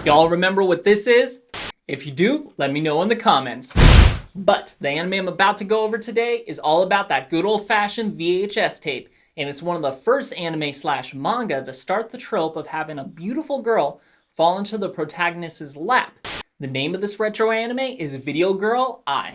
Y'all remember what this is? If you do, let me know in the comments. But the anime I'm about to go over today is all about that good old-fashioned VHS tape, and it's one of the first anime/manga to start the trope of having a beautiful girl fall into the protagonist's lap. The name of this retro anime is Video Girl Ai.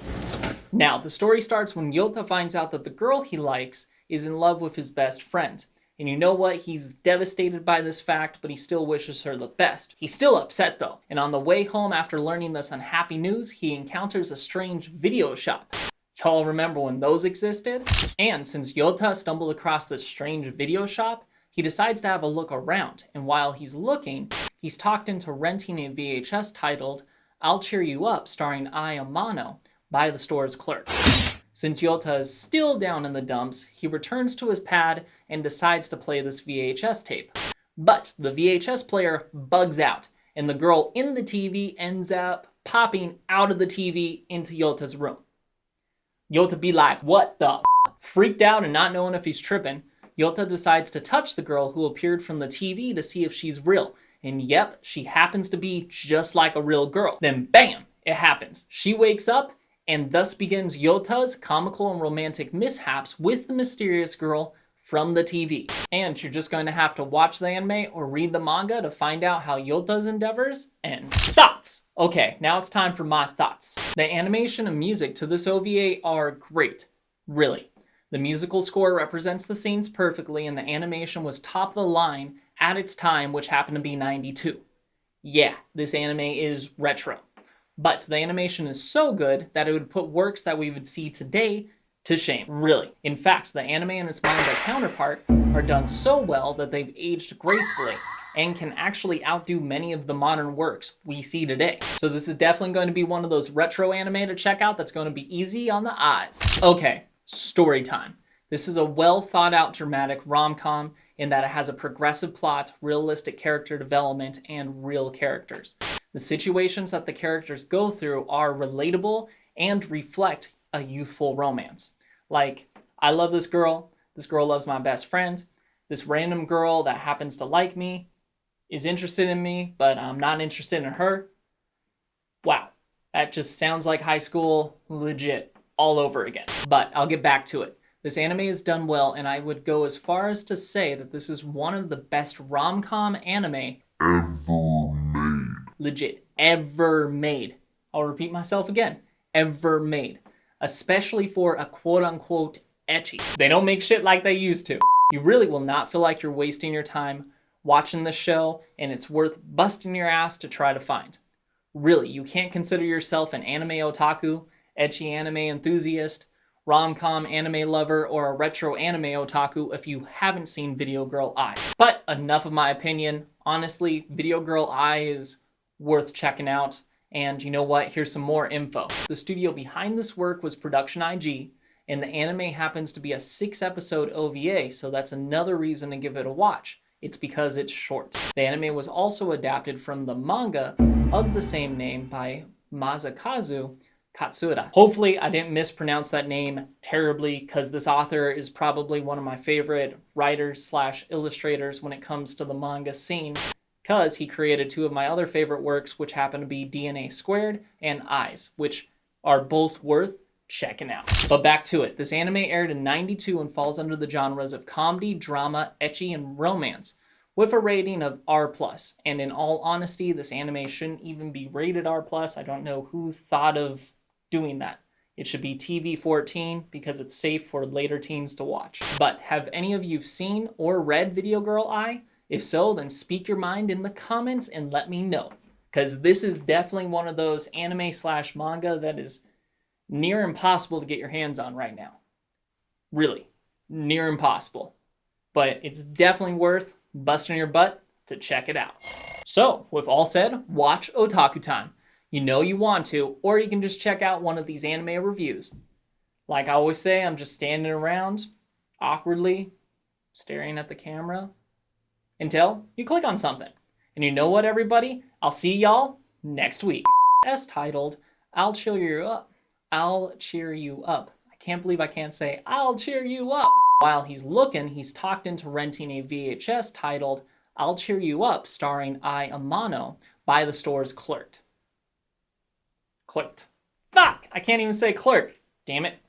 Now, the story starts when Yota finds out that the girl he likes is in love with his best friend. And you know what? He's devastated by this fact, but he still wishes her the best. He's still upset though, and on the way home after learning this unhappy news, he encounters a strange video shop. Y'all remember when those existed? And since Yota stumbled across this strange video shop, he decides to have a look around, and while he's looking, he's talked into renting a VHS titled I'll Cheer You Up starring Ai Amano by the store's clerk. Since Yota is still down in the dumps, he returns to his pad and decides to play this VHS tape. But the VHS player bugs out, and the girl in the TV ends up popping out of the TV into Yota's room. Yota be like, what the f-? Freaked out and not knowing if he's tripping, Yota decides to touch the girl who appeared from the TV to see if she's real. And yep, she happens to be just like a real girl. Then bam, it happens. She wakes up, and thus begins Yota's comical and romantic mishaps with the mysterious girl from the TV. And you're just going to have to watch the anime or read the manga to find out how Yota's endeavors end. Thoughts! Okay, now it's time for my thoughts. The animation and music to this OVA are great. Really. The musical score represents the scenes perfectly, and the animation was top of the line at its time, which happened to be 92. Yeah, this anime is retro. But the animation is so good that it would put works that we would see today to shame, really. In fact, the anime and its manga counterpart are done so well that they've aged gracefully and can actually outdo many of the modern works we see today. So this is definitely going to be one of those retro anime to check out that's going to be easy on the eyes. Okay, story time. This is a well thought out dramatic rom-com in that it has a progressive plot, realistic character development, and real characters. The situations that the characters go through are relatable and reflect a youthful romance. Like, I love this girl loves my best friend, this random girl that happens to like me is interested in me, but I'm not interested in her. Wow, that just sounds like high school legit all over again. But I'll get back to it. This anime is done well, and I would go as far as to say that this is one of the best rom-com anime ever made. Legit, ever made. I'll repeat myself again. Ever made. Especially for a quote-unquote ecchi. They don't make shit like they used to. You really will not feel like you're wasting your time watching this show, and it's worth busting your ass to try to find. Really, you can't consider yourself an anime otaku, ecchi anime enthusiast, rom-com anime lover, or a retro anime otaku if you haven't seen Video Girl Ai. But enough of my opinion. Honestly, Video Girl Ai is worth checking out. And you know what? Here's some more info. The studio behind this work was Production IG, and the anime happens to be a 6-episode OVA, so that's another reason to give it a watch. It's because it's short. The anime was also adapted from the manga of the same name by Masakazu Katsura. Hopefully I didn't mispronounce that name terribly, because this author is probably one of my favorite writers/illustrators when it comes to the manga scene, because he created 2 of my other favorite works, which happen to be DNA Squared and Eyes, which are both worth checking out. But back to it. This anime aired in 92 and falls under the genres of comedy, drama, ecchi, and romance, with a rating of R+. And in all honesty, this anime shouldn't even be rated R+. I don't know who thought of doing that. It should be TV-14 because it's safe for later teens to watch. But have any of you seen or read Video Girl Ai? If so, then speak your mind in the comments and let me know. Because this is definitely one of those anime/manga that is near impossible to get your hands on right now. Really, near impossible. But it's definitely worth busting your butt to check it out. So, with all said, watch Otaku Time. You know you want to, or you can just check out one of these anime reviews. Like I always say, I'm just standing around, awkwardly, staring at the camera, until you click on something. And you know what, everybody? I'll see y'all next week. As titled, I'll Cheer You Up. I'll Cheer You Up. I can't believe I can't say, I'll cheer you up. While he's looking, he's talked into renting a VHS titled, I'll Cheer You Up, starring Ai Amano, by the stores Clerked. Clerked. Fuck! I can't even say Clerk. Damn it.